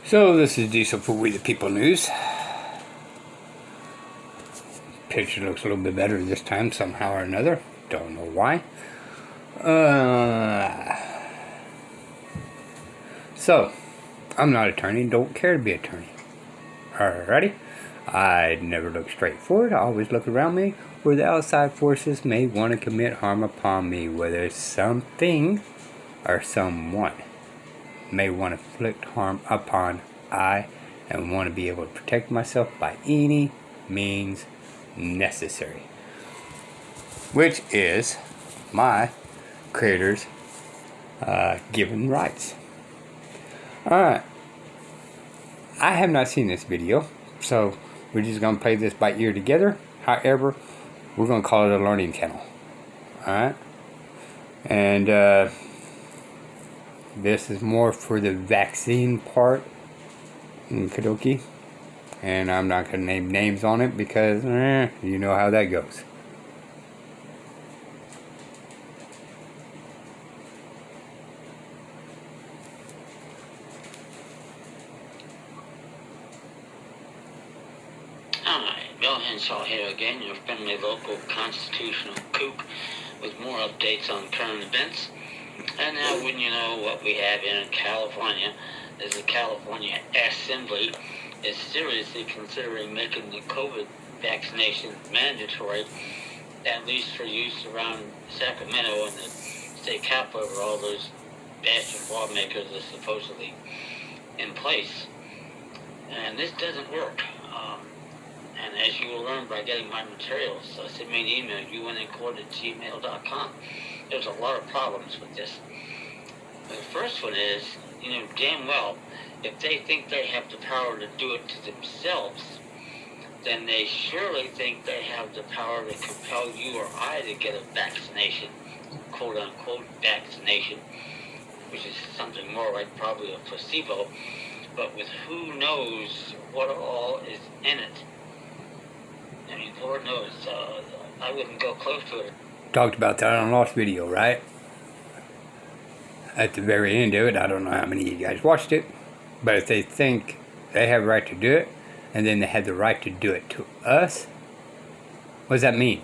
So this is Diesel for We the People News. Picture looks a little bit better this time somehow or another. Don't know why. So, I'm not an attorney, don't care to be an attorney. Alrighty? I never look straight forward, I always look around me where the outside forces may want to commit harm upon me, whether something or someone may want to inflict harm upon I and want to be able to protect myself by any means necessary, which is my creator's given rights. Alright, I have not seen this video, so we're just going to play this by ear together. However, we're going to call it a learning channel. Alright, and this is more for the vaccine part, Kadoki, and I'm not going to name names on it because you know how that goes. Hi, Bill Henshaw here again, your friendly local constitutional kook with more updates on current events. And now, when you know what we have in California, is the California Assembly is seriously considering making the COVID vaccination mandatory, at least for use around Sacramento and the state capital where all those bastard lawmakers are supposedly in place. And this doesn't work. And as you will learn by getting my materials, send me an email, unencourt@gmail.com. There's a lot of problems with this. The first one is, damn well, if they think they have the power to do it to themselves, then they surely think they have the power to compel you or I to get a vaccination, quote-unquote vaccination, which is something more like probably a placebo, but with who knows what all is in it. I mean, Lord knows, I wouldn't go close to it. Talked about that on the last video, right? At the very end of it, I don't know how many of you guys watched it, but if they think they have a right to do it, and then they have the right to do it to us, what does that mean?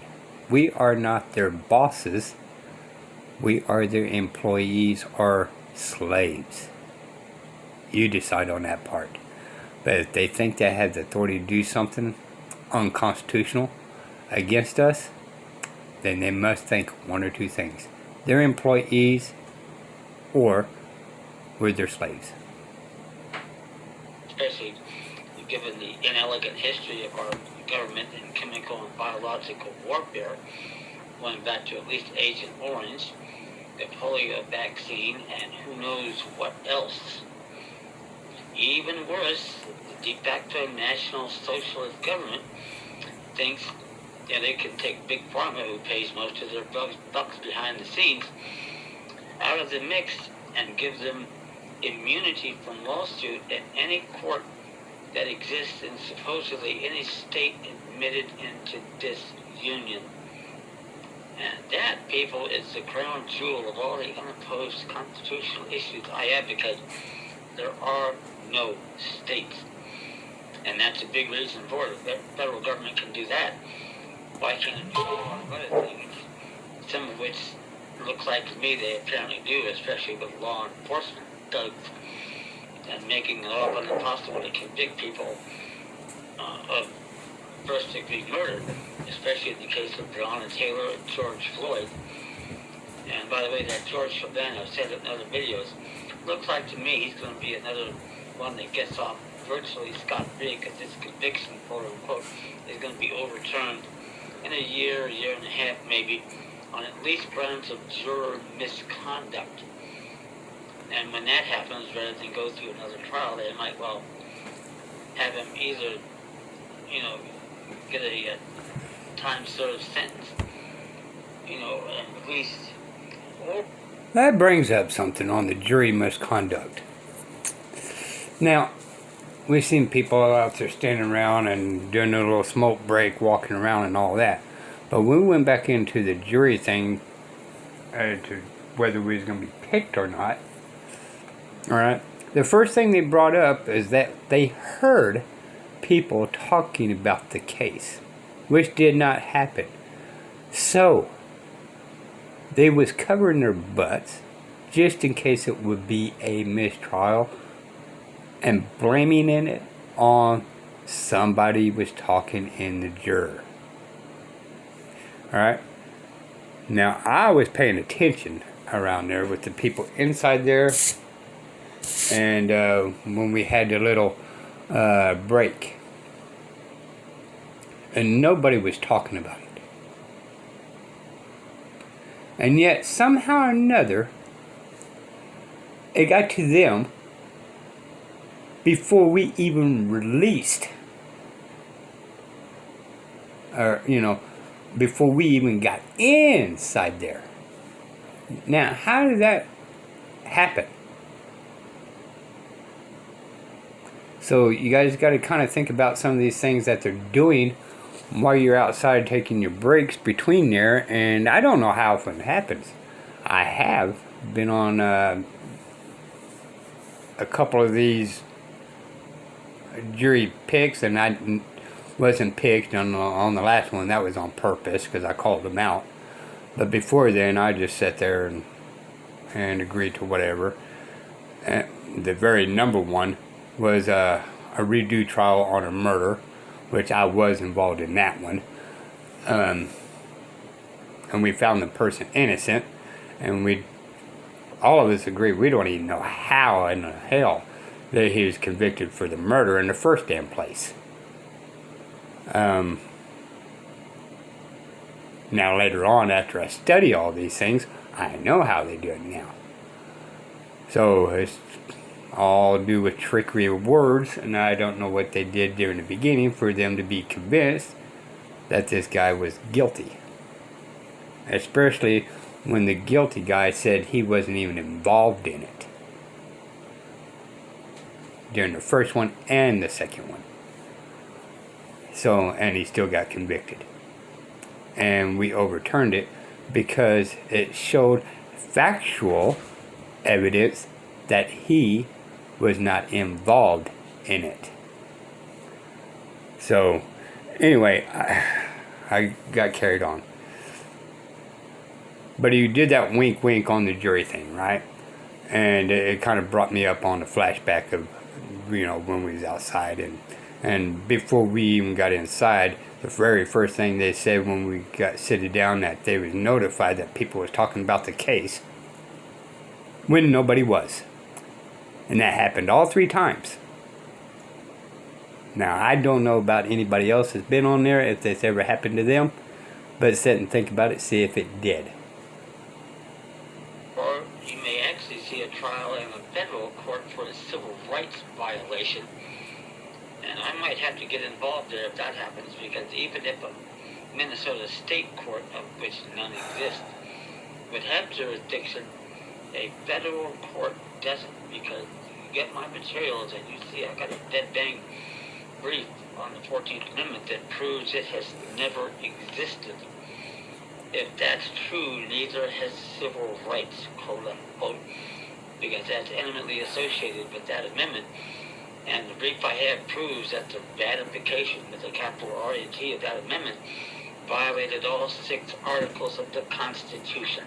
We are not their bosses. We are their employees or slaves. You decide on that part. But if they think they have the authority to do something unconstitutional against us, then they must think one or two things. They're employees or we're their slaves. Especially given the inelegant history of our government in chemical and biological warfare, going back to at least Agent Orange, the polio vaccine, and who knows what else. Even worse, the de facto National Socialist government thinks they can take Big Pharma, who pays most of their bucks behind the scenes, out of the mix and give them immunity from lawsuit in any court that exists in supposedly any state admitted into disunion. And that, people, is the crown jewel of all the unopposed constitutional issues I advocate. There are no states. And that's a big reason for it. The federal government can do that. Why can't it do a lot of other things? Some of which looks like to me they apparently do, especially with law enforcement thugs, and making it all but impossible to convict people of first-degree murder, especially in the case of Breonna Taylor and George Floyd. And by the way, that George Chauvin, I've said it in other videos, looks like to me he's going to be another one that gets off virtually scot-free, because this conviction, quote-unquote, is going to be overturned in a year and a half maybe, on at least grounds of juror misconduct. And when that happens, rather than go through another trial, they might well have him either, get a time-served sentence, at least. Or That brings up something on the jury misconduct. Now, we've seen people out there standing around and doing a little smoke break, walking around and all that. But when we went back into the jury thing, to whether we was going to be picked or not, alright, the first thing they brought up is that they heard people talking about the case, which did not happen. So they was covering their butts just in case it would be a mistrial and blaming it on somebody was talking in the juror. Alright? Now, I was paying attention around there with the people inside there, and when we had the little break, and nobody was talking about it. And yet, somehow or another, it got to them before we even released, or before we even got inside there. Now, how did that happen? So you guys got to kind of think about some of these things that they're doing while you're outside taking your breaks between there. And I don't know how often it happens. I have been on a couple of these jury picks, and I wasn't picked on the last one. That was on purpose because I called them out. But before then, I just sat there and agreed to whatever. And the very number one was a redo trial on a murder, which I was involved in that one. And we found the person innocent, and all of us agree we don't even know how in the hell that he was convicted for the murder in the first damn place. Now later on, after I study all these things, I know how they do it now. So it's all do with trickery of words, and I don't know what they did during the beginning for them to be convinced that this guy was guilty. Especially when the guilty guy said he wasn't even involved in it. During the first one and the second one. So, and he still got convicted. And we overturned it because it showed factual evidence that he was not involved in it. So, anyway, I got carried on. But he did that wink wink on the jury thing, right? And it kind of brought me up on the flashback of, when we was outside. And before we even got inside, the very first thing they said when we got seated down, that they was notified that people was talking about the case when nobody was. And that happened all 3 times. Now, I don't know about anybody else that's been on there, if this ever happened to them, but sit and think about it, see if it did. Or you may actually see a trial in a federal court for a civil rights violation. And I might have to get involved there if that happens, because even if a Minnesota state court, of which none exist, would have jurisdiction, a federal court doesn't, because you get my materials and you see I got a dead bang brief on the 14th Amendment that proves it has never existed. If that's true, neither has civil rights, quote unquote, because that's intimately associated with that amendment. And the brief I have proves that the ratification with the capital R-A-T of that amendment violated all 6 articles of the Constitution.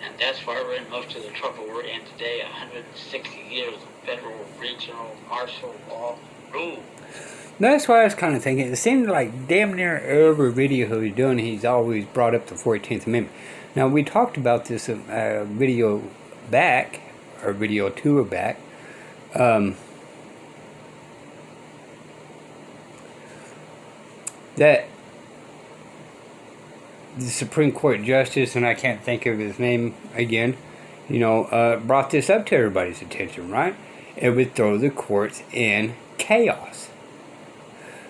And that's why we're in most of the trouble we're in today, 160 years of federal, regional, martial law rule. That's why I was kind of thinking. It seemed like damn near every video he's doing, he's always brought up the 14th Amendment. Now, we talked about this video back, or video 2 back. That the Supreme Court Justice, and I can't think of his name again, brought this up to everybody's attention, right? It would throw the courts in chaos.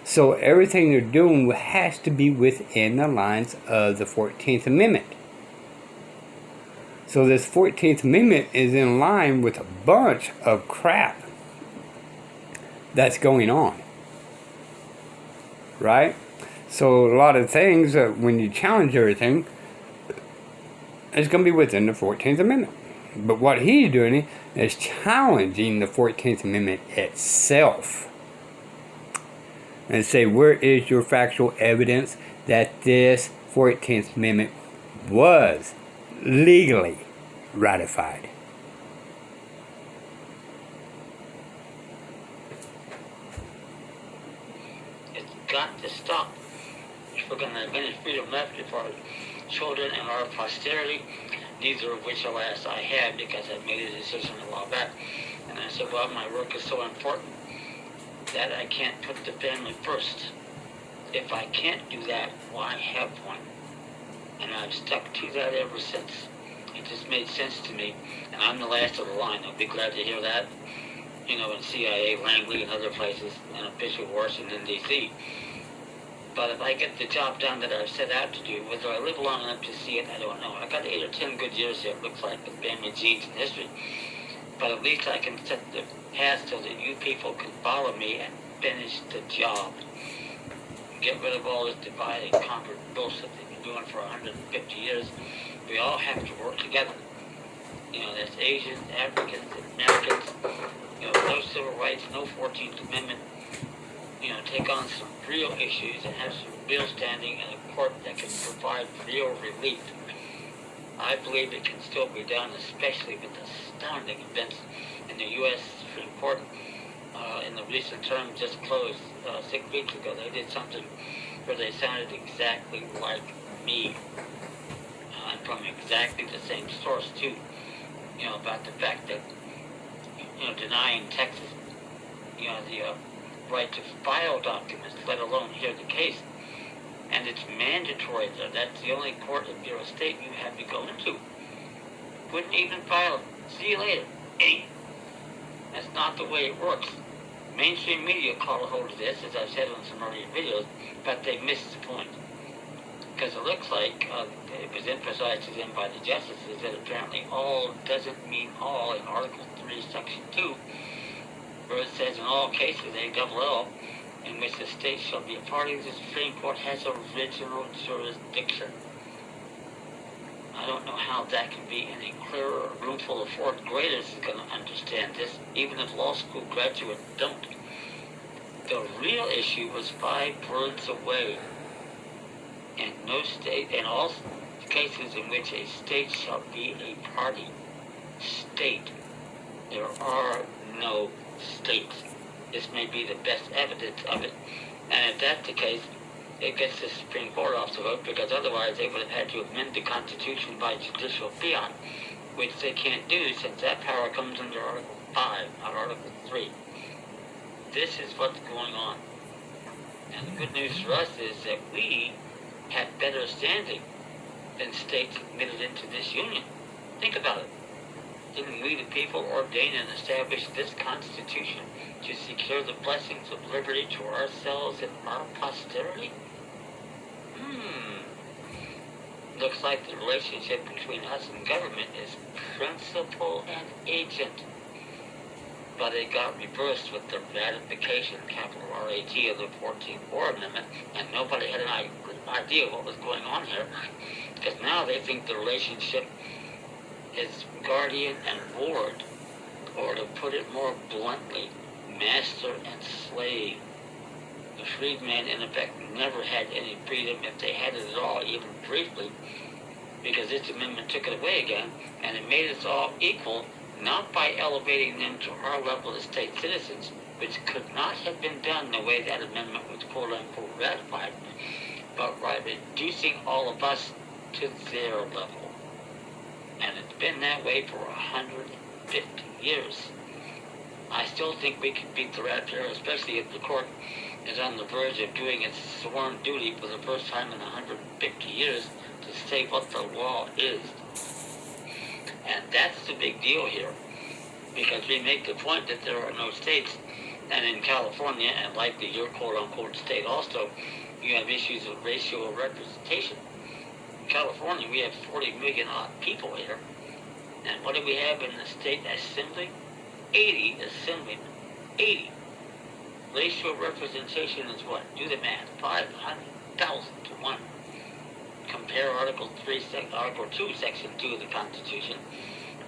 So everything they're doing has to be within the lines of the 14th Amendment. So this 14th Amendment is in line with a bunch of crap that's going on. Right? So a lot of things, when you challenge everything, it's going to be within the 14th Amendment. But what he's doing is challenging the 14th Amendment itself. And say, where is your factual evidence that this 14th Amendment was legally ratified? It's got to stop. If we're going to have any freedom left for our children and our posterity, neither of which, alas, I had, because I made a decision a while back. And I said, well, my work is so important that I can't put the family first. If I can't do that, why have one? And I've stuck to that ever since. It just made sense to me. And I'm the last of the line. I'll be glad to hear that, you know, in CIA, Langley, and other places, and official Washington, D.C. But if I get the job done that I've set out to do, whether I live long enough to see it, I don't know. I got 8 or 10 good years here, it looks like, with family genes and history. But at least I can set the path so that you people can follow me and finish the job. Get rid of all this divide and conquer bullshit that we've been doing for 150 years. We all have to work together. You know, there's Asians, Africans, Americans. You know, no civil rights, no 14th Amendment. You know, take on some real issues and have some real standing in a court that can provide real relief. I believe it can still be done, especially with astounding events in the U.S. Supreme Court. In the recent term just closed 6 weeks ago, they did something where they sounded exactly like me. And from exactly the same source, too. You know, about the fact that, you know, denying Texas, you know, the right to file documents, let alone hear the case. And it's mandatory there. That's the only court if you're a state you have to go into. Wouldn't even file it. See you later. That's not the way it works. Mainstream media caught a hold of this, as I've said on some earlier videos, but they missed the point. Because it looks like it was emphasized to them by the justices that apparently all doesn't mean all in Article 3, Section 2, where it says in all cases, ALL, in which the state shall be a party to the Supreme Court has original jurisdiction. I don't know how that can be any clearer. A room full of fourth graders is going to understand this, even if law school graduates don't. The real issue was 5 words away. And no state, in all cases in which a state shall be a party. State. There are no states. This may be the best evidence of it. And if that's the case, it gets the Supreme Court off the hook, because otherwise they would have had to amend the Constitution by judicial fiat, which they can't do since that power comes under Article 5, not Article 3. This is what's going on. And the good news for us is that we have better standing than states admitted into this union. Think about it. Didn't we, the people, ordain and establish this Constitution to secure the blessings of liberty to ourselves and our posterity? Looks like the relationship between us and government is principal and agent. But it got reversed with the ratification, capital R-A-T, of the 14th War Amendment, and nobody had an idea what was going on here, because now they think the relationship is guardian and ward, or to put it more bluntly, master and slave. The freedmen, in effect, never had any freedom, if they had it at all, even briefly, because this amendment took it away again, and it made us all equal, not by elevating them to our level as state citizens, which could not have been done the way that amendment was quote-unquote ratified, but by reducing all of us to their level. And it's been that way for 150 years. I still think we can beat the rat here, especially if the court is on the verge of doing its sworn duty for the first time in 150 years to say what the law is. And that's the big deal here, because we make the point that there are no states, and in California, and likely your quote-unquote state also, you have issues of racial representation. In California, we have 40 million odd people here, and what do we have in the state assembly? 80 assemblymen. 80. Racial representation is what? Do the math. 500,000 to 1. Compare Article 2, Section 2 of the Constitution,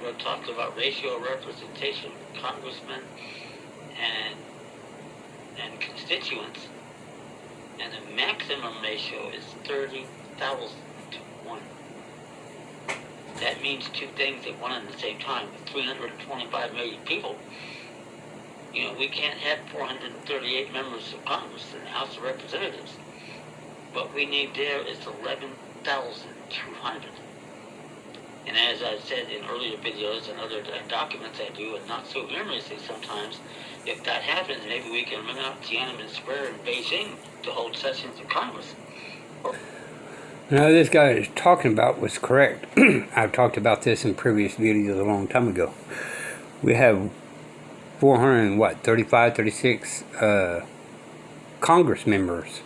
we're talking about racial representation of congressmen and constituents, and the maximum ratio is 30,000 to 1. That means two things at one and the same time. With 325 million people, we can't have 438 members of Congress in the House of Representatives. What we need there is 11,200. And as I've said in earlier videos and other documents I do, and not so humorously sometimes, if that happens, maybe we can run out Tiananmen Square in Beijing to hold sessions of Congress. Now, this guy is talking about was correct. I've talked about this in previous videos a long time ago. We have 36 Congress members.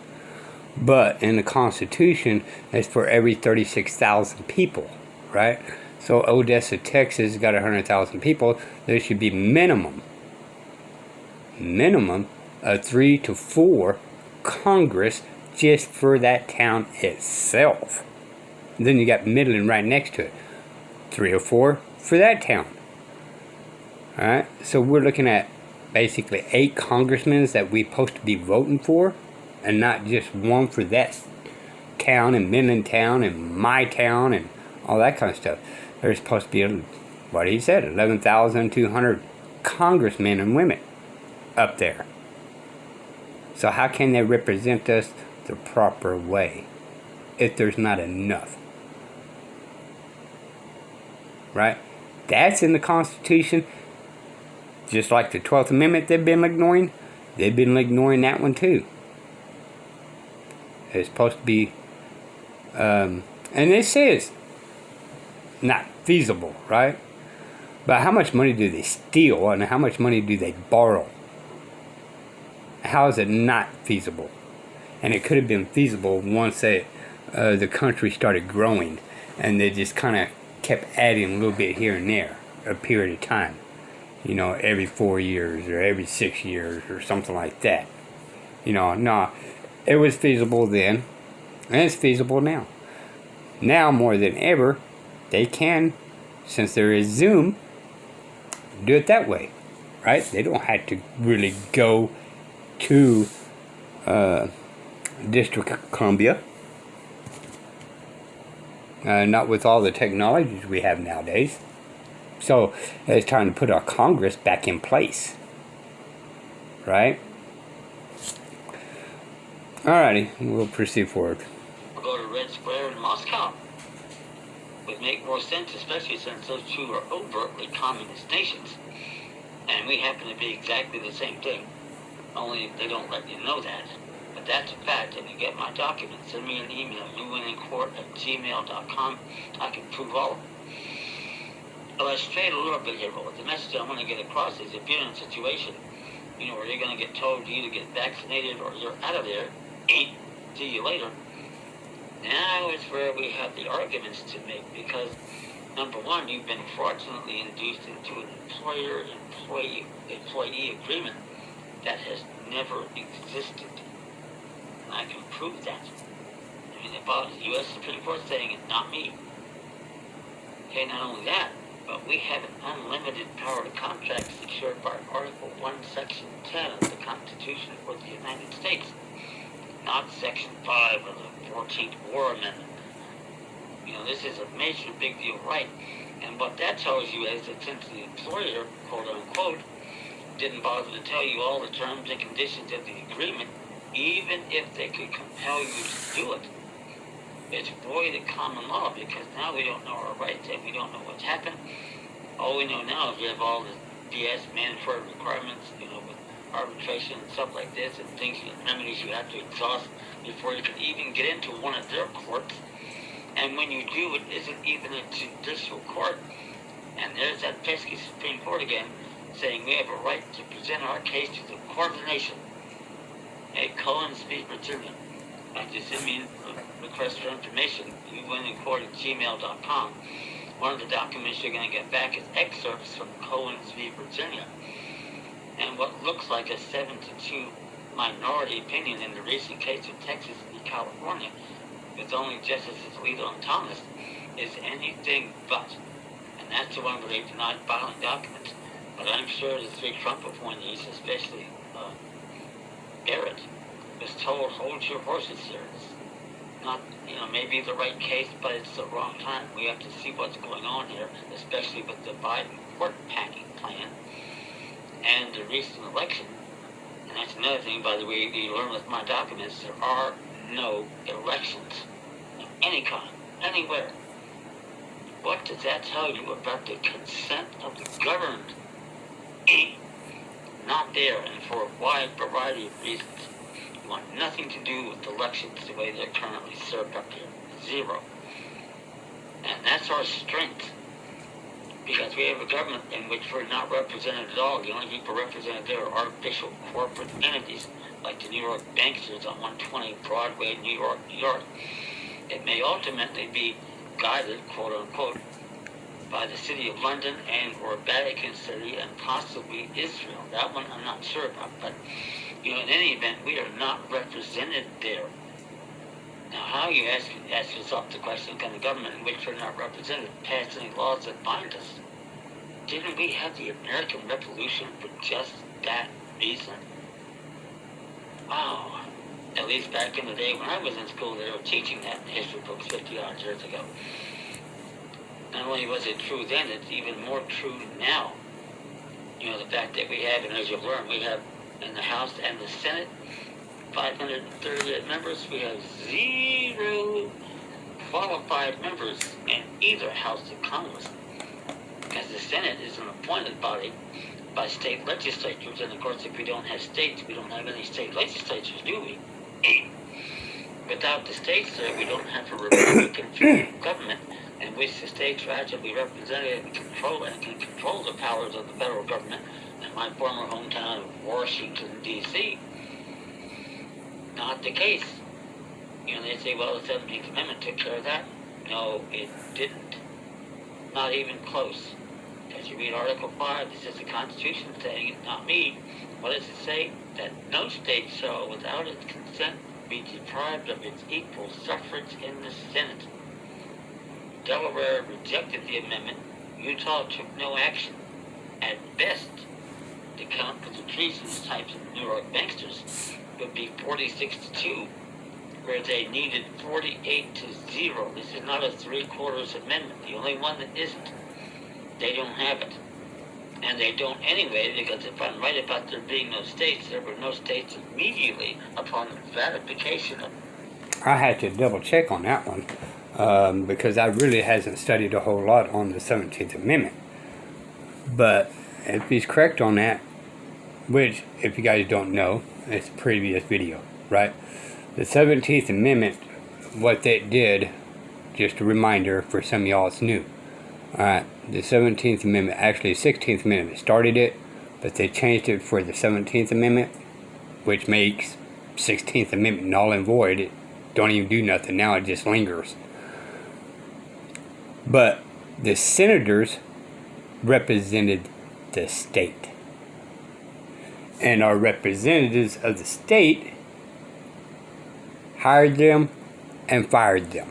But in the Constitution, it's for every 36,000 people, right? So Odessa, Texas got 100,000 people. There should be minimum of 3 to 4 Congress just for that town itself. Then you got Midland right next to it. 3 or 4 for that town. Alright, so we're looking at basically 8 congressmen that we're supposed to be voting for, and not just one for that town and Midland town and my town and all that kind of stuff. There's supposed to be, what he said, 11,200 congressmen and women up there. So how can they represent us the proper way if there's not enough? Right? That's in the Constitution. Just like the 12th Amendment they've been ignoring. They've been ignoring that one too. It's supposed to be, and it says not feasible, right? But how much money do they steal and how much money do they borrow? How is it not feasible? And it could have been feasible once the country started growing and they just kind of kept adding a little bit here and there, a period of time. Every 4 years or every 6 years or something like that. No, it was feasible then, and it's feasible now. Now more than ever, they can, since there is Zoom, do it that way, right? They don't have to really go to District of Columbia. Not with all the technologies we have nowadays. So it's time to put our Congress back in place, right? Alrighty, we'll proceed forward. We'll go to Red Square in Moscow. Would make more sense, especially since those two are overtly communist nations. And we happen to be exactly the same thing. Only they don't let you know that. But that's a fact, and you get my documents. Send me an email, uwinnincourt@gmail.com. I can prove all of it. Well, I strayed a little bit here, but the message I want to get across is if you're in a situation, where you're going to get told you either get vaccinated or you're out of there, see you later. Now is where we have the arguments to make, because number one, you've been fraudulently induced into an employer-employee agreement that has never existed. And I can prove that. About the U.S. Supreme Court saying it, not me. Okay, not only that, but we have an unlimited power to contract secured by Article 1, Section 10 of the Constitution for the United States, not Section 5 of the 14th War Amendment. This is a major big deal right. And what that tells you is that since the employer, quote unquote, didn't bother to tell you all the terms and conditions of the agreement, even if they could compel you to do it, it's void of common law, because now we don't know our rights and we don't know what's happened. All we know now is we have all the BS mandatory requirements, with arbitration and stuff like this, and things and remedies you have to exhaust before you can even get into one of their courts. And when you do, it isn't even a judicial court. And there's that pesky Supreme Court again, saying we have a right to present our case to the court of the nation. Hey, Collins v. Virginia. Just send me a request for information, uwinnincourt@gmail.com. One of the documents you're going to get back is excerpts from Collins v. Virginia. And what looks like a 7-2 minority opinion in the recent case of Texas v. California, with only Justices Alito and Thomas, is anything but. And and that's the one where they denied filing documents. But I'm sure the three Trump appointees, especially Barrett, was told, hold your horses here. It's not, maybe the right case, but it's the wrong time. We have to see what's going on here, especially with the Biden court packing plan and the recent election. And that's another thing, by the way, you learn with my documents, there are no elections of any kind, anywhere. What does that tell you about the consent of the governed? Not there, and for a wide variety of reasons. You want nothing to do with elections the way they're currently served up here. Zero. And that's our strength. Because we have a government in which we're not represented at all. The only people represented there are artificial corporate entities, like the New York Banksters on 120 Broadway, New York, New York. It may ultimately be guided, quote unquote, by the City of London and or Vatican City and possibly Israel. That one I'm not sure about, but in any event, we are not represented there. Now, how you ask yourself the question, can the government in which we're not represented pass any laws that bind us? Didn't we have the American Revolution for just that reason? Wow. At least back in the day when I was in school, they were teaching that in history books 50 odd years ago. Not only was it true then, it's even more true now. The fact that we have, and as you've learned, we have in the House and the Senate 538 members. We have 0 qualified members in either House of Congress. Because the Senate is an appointed body by state legislatures, and of course if we don't have states, we don't have any state legislatures, do we? Without the states there, we don't have a Republican government in which the states are actually represented and can control the powers of the federal government. In my former hometown of Washington, D.C., not the case. They say, well, the 17th Amendment took care of that. No, it didn't. Not even close. As you read Article 5, this is the Constitution saying it, not me. What does it say? That no state shall, without its consent, be deprived of its equal suffrage in the Senate. Delaware rejected the amendment. Utah took no action. At best, to count for the treasonous types of New York banksters would be 46-2, where they needed 48-0. This is not a 3/4 amendment. The only one that isn't. They don't have it. And they don't anyway, because if I'm right about there being no states, there were no states immediately upon the ratification of. I had to double check on that one because I really hasn't studied a whole lot on the 17th Amendment. But if he's correct on that, which if you guys don't know, it's a previous video, right? The 17th Amendment, what that did, just a reminder for some of y'all it's new. Alright, the 17th Amendment, actually the 16th Amendment started it, but they changed it for the 17th Amendment, which makes 16th Amendment null and void. It don't even do nothing now, it just lingers. But the senators represented the state. And our representatives of the state hired them and fired them.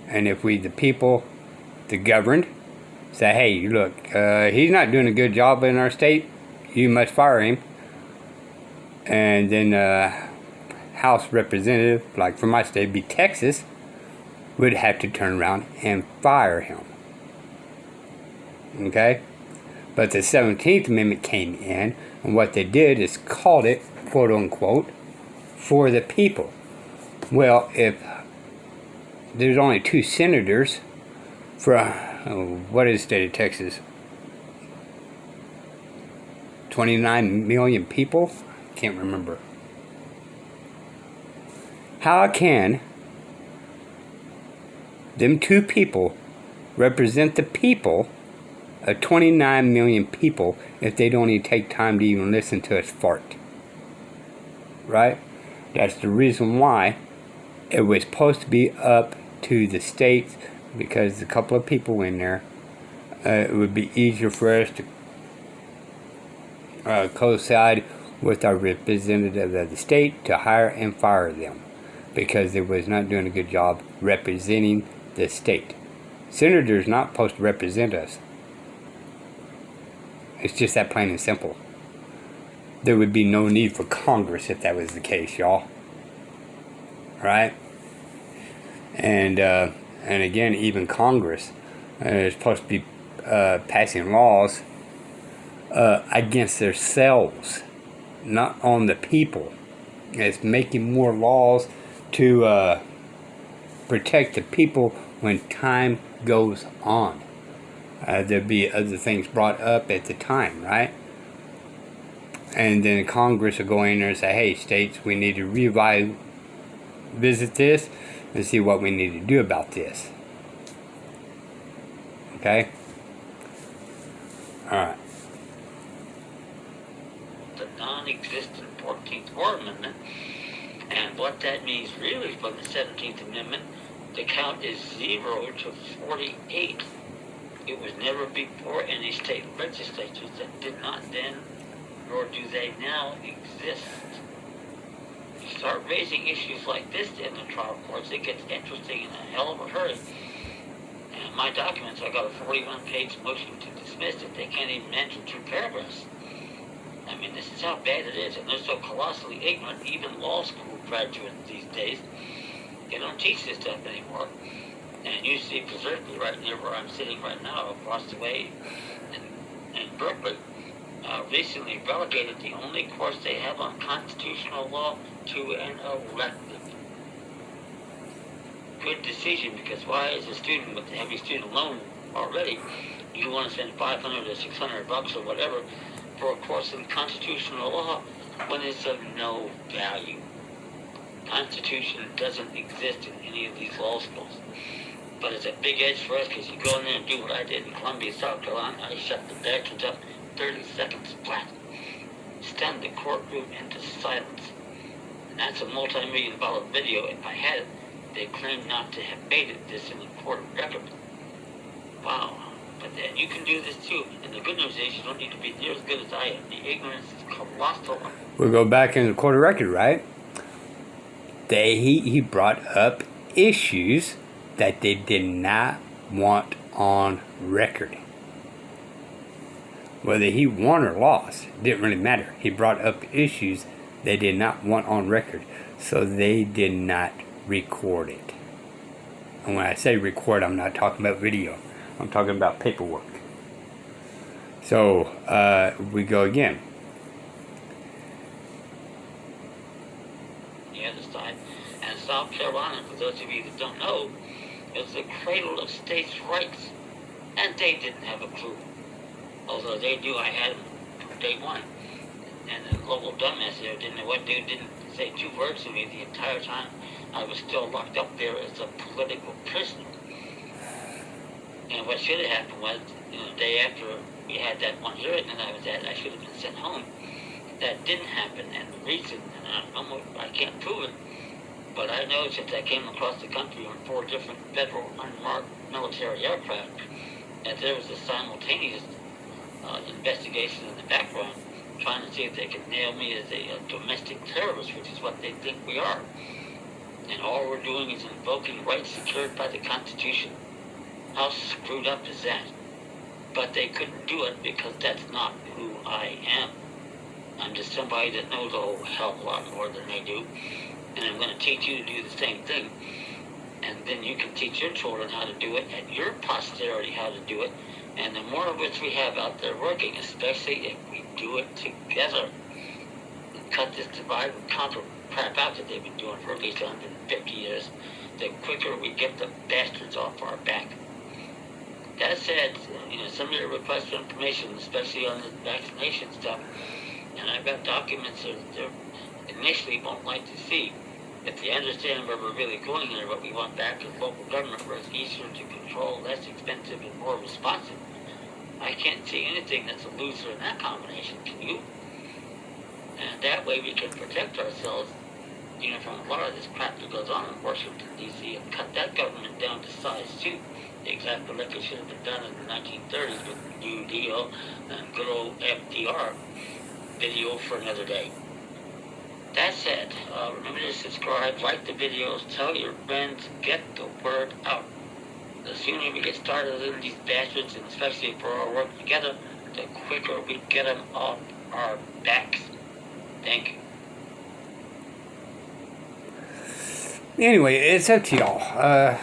And if we, the people, the governed, say, hey, look, he's not doing a good job in our state, you must fire him. And then House representative, like for my state, be Texas, would have to turn around and fire him. Okay? But the 17th Amendment came in, and what they did is called it, quote unquote, for the people. Well, if there's only 2 senators for, what is the state of Texas? 29 million people? Can't remember. How can them 2 people represent the people of 29 million people if they don't even take time to even listen to us fart? Right? That's the reason why it was supposed to be up to the states, because a couple of people in there, it would be easier for us to coincide with our representative of the state to hire and fire them, because they was not doing a good job representing the state. Senators not supposed to represent us. It's just that plain and simple. There would be no need for Congress if that was the case, y'all. Right? And again, even Congress is supposed to be passing laws against themselves, not on the people. It's making more laws to protect the people when time goes on. There'd be other things brought up at the time, right? And then Congress will go in there and say, hey, states, we need to revisit this and see what we need to do about this. Okay? Alright. The non-existent 14th War Amendment, and what that means really from the 17th Amendment, the count is 0 to 48. It was never before any state legislatures that did not then, nor do they now, exist. You start raising issues like this in the trial courts, it gets interesting in a hell of a hurry. And in my documents, I got a 41-page motion to dismiss it. They can't even enter 2 paragraphs. I mean, this is how bad it is, and they're so colossally ignorant, even law school graduates these days, they don't teach this stuff anymore. And you see Berkeley right near where I'm sitting right now, across the way, in Berkeley, recently relegated the only course they have on constitutional law to an elective. Good decision, because why, as a student with a heavy student loan already, you want to spend $500 or $600 or whatever for a course in constitutional law when it's of no value. Constitution doesn't exist in any of these law schools. But it's a big edge for us, because you go in there and do what I did in Columbia, South Carolina. I shut the bastards up 30 seconds flat. Stunned the courtroom into silence. And that's a multi-million-dollar video. If I had it, they claim not to have made it this in the court record. Wow. But then you can do this too. And the good news is you don't need to be near as good as I am. The ignorance is colossal. We'll go back in the court of record, right? He brought up issues that they did not want on record. Whether he won or lost, didn't really matter. He brought up issues they did not want on record, so they did not record it. And when I say record, I'm not talking about video. I'm talking about paperwork. So, we go again. The other side. And South Carolina, for those of you that don't know, is the cradle of states' rights. And they didn't have a clue. Although they do, I had them from day one. And the local dumbass there didn't know what dude didn't say 2 words to me the entire time. I was still locked up there as a political prisoner. And what should have happened was, the day after we had that one hearing that I was at, I should have been sent home. That didn't happen, and the reason, and I can't prove it, but I know since I came across the country on 4 different federal unmarked military aircraft, that there was a simultaneous investigation in the background trying to see if they could nail me as a domestic terrorist, which is what they think we are. And all we're doing is invoking rights secured by the Constitution. How screwed up is that? But they couldn't do it because that's not who I am. I'm just somebody that knows a whole hell of a lot more than they do. And I'm going to teach you to do the same thing. And then you can teach your children how to do it, and your posterity how to do it. And the more of which we have out there working, especially if we do it together, and cut this divide and conquer crap out that they've been doing for at least 150 years, the quicker we get the bastards off our back. That said, some of your requests for information, especially on the vaccination stuff, and I've got documents that they initially won't like to see. If they understand where we're really going and what we want back as local government, where it's easier to control, less expensive, and more responsive, I can't see anything that's a loser in that combination, can you? And that way we can protect ourselves, from a lot of this crap that goes on in Washington, D.C., and cut that government down to size, too. Exactly like it should have been done in the 1930s with the New Deal and good old FDR. Video for another day. That said, remember to subscribe, like the videos, tell your friends, get the word out. The sooner we get started in these bastards, and especially for our work together, the quicker we get them off our backs. Thank you. Anyway, it's up to y'all.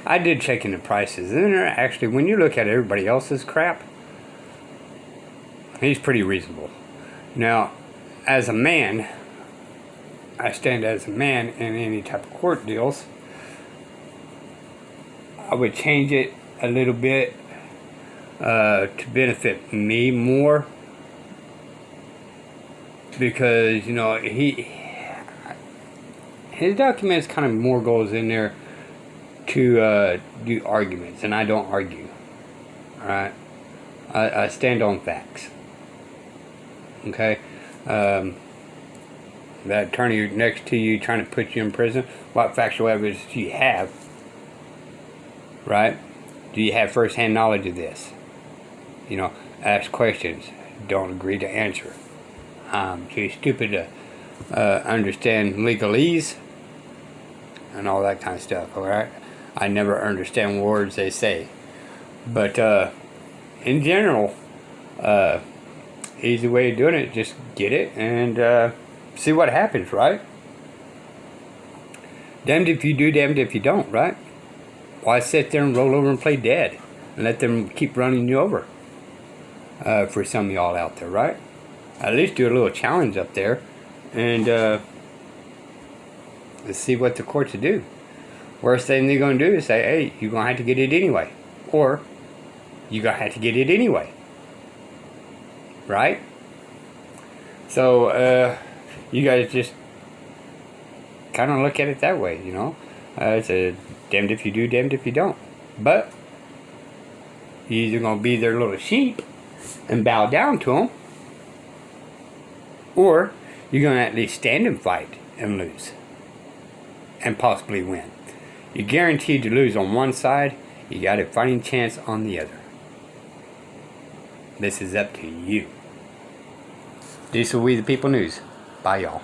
I did check into prices, and they're actually, when you look at everybody else's crap, he's pretty reasonable. Now, as a man, I stand as a man in any type of court deals. I would change it a little bit to benefit me more, because his documents kind of more goes in there to do arguments, and I don't argue. All right, I stand on facts. Okay, that attorney next to you trying to put you in prison, what factual evidence do you have? Right? Do you have first-hand knowledge of this? Ask questions. Don't agree to answer. I'm too stupid to understand legalese and all that kind of stuff. All right? I never understand words they say, but in general, easy way of doing it, just get it and see what happens, right? Damned if you do, damned if you don't, right? Why sit there and roll over and play dead and let them keep running you over? For some of y'all out there, right? At least do a little challenge up there and let's see what the courts do. Worst thing they're going to do is say, hey, you're going to have to get it anyway. Or you're going to have to get it anyway. Right? So, you guys just kind of look at it that way, It's a damned if you do, damned if you don't. But you're either going to be their little sheep and bow down to them, or you're going to at least stand and fight and lose. And possibly win. You're guaranteed to lose on one side, you got a fighting chance on the other. This is up to you. This will be the People News. Bye, y'all.